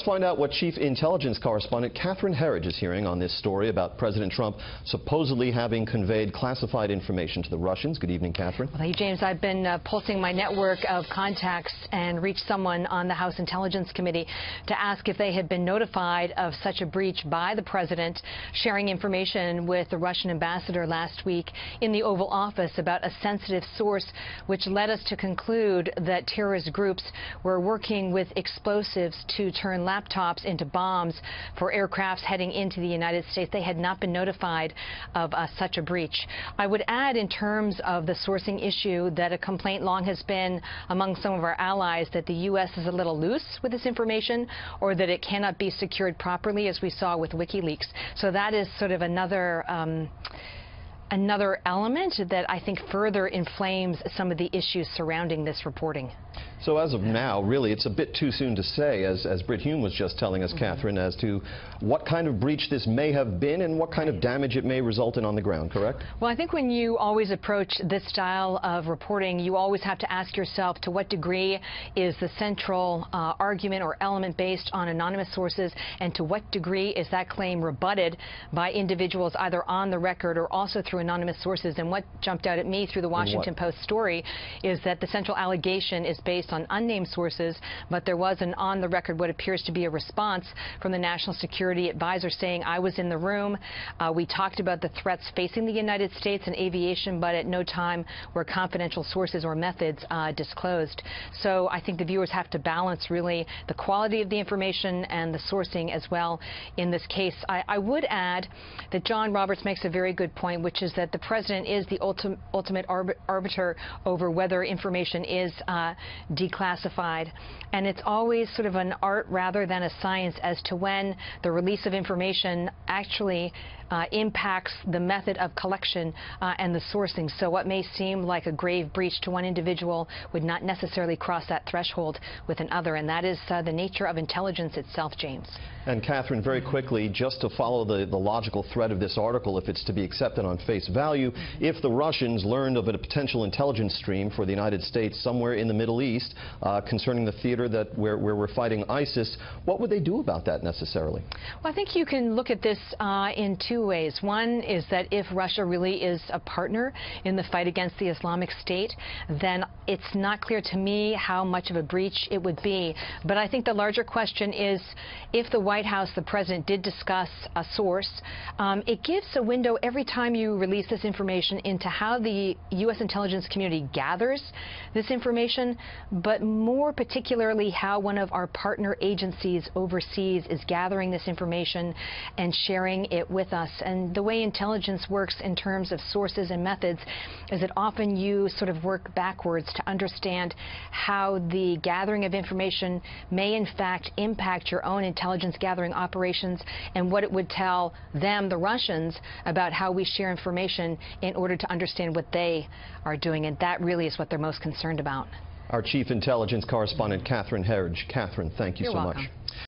find out what Chief Intelligence Correspondent Herridge is hearing on this story about President Trump supposedly having conveyed classified information to the Russians. Good evening, Catherine. Well, hey, James, I've been pulsing my network of contacts and reached someone on the House Intelligence Committee to ask if they had been notified of such a breach by the president sharing information with the Russian ambassador last week in the Oval Office about a sensitive source, which led us to conclude that terrorist groups were working with explosives to turn laptops into bombs for aircrafts heading into the United States. They had not been notified of such a breach. I would add, in terms of the sourcing issue, that a complaint long has been among some of our allies that the U.S. is a little loose with this information, or that it cannot be secured properly, as we saw with WikiLeaks. So that is sort of another element that I think further inflames some of the issues surrounding this reporting. So as of now, really, it's a bit too soon to say, as Britt Hume was just telling us, Catherine, as to what kind of breach this may have been and what kind of damage it may result in on the ground, correct? Well, I think when you always approach this style of reporting, you always have to ask yourself to what degree is the central argument or element based on anonymous sources, and to what degree is that claim rebutted by individuals either on the record or also through anonymous sources. And what jumped out at me through the Washington Post story is that the central allegation is based on unnamed sources, but there was an on-the-record what appears to be a response from the National Security Advisor saying, I was in the room, we talked about the threats facing the United States and aviation, but at no time were confidential sources or methods disclosed. So I think the viewers have to balance really the quality of the information and the sourcing as well in this case. I would add that John Roberts makes a very good point, which is that the president is the ultimate arbiter over whether information is declassified, and it's always sort of an art rather than a science as to when the release of information actually impacts the method of collection and the sourcing. So what may seem like a grave breach to one individual would not necessarily cross that threshold with another, and that is the nature of intelligence itself, James. And Catherine, very quickly, just to follow the logical thread of this article, if it's to be accepted on face value, if the Russians learned of a potential intelligence stream for the United States somewhere in the Middle East concerning the theater where we're fighting ISIS, what would they do about that necessarily? Well, I think you can look at this in two ways. One is that if Russia really is a partner in the fight against the Islamic State, then it's not clear to me how much of a breach it would be. But I think the larger question is, if the White House, the president, did discuss a source, it gives a window every time you release this information into how the U.S. intelligence community gathers this information, but more particularly how one of our partner agencies overseas is gathering this information and sharing it with us. And the way intelligence works in terms of sources and methods is that often you sort of work backwards to understand how the gathering of information may in fact impact your own intelligence gathering operations and what it would tell them, the Russians, about how we share information in order to understand what they are doing. And that really is what they're most concerned about. Our Chief Intelligence Correspondent Herridge. Catherine, thank you so much.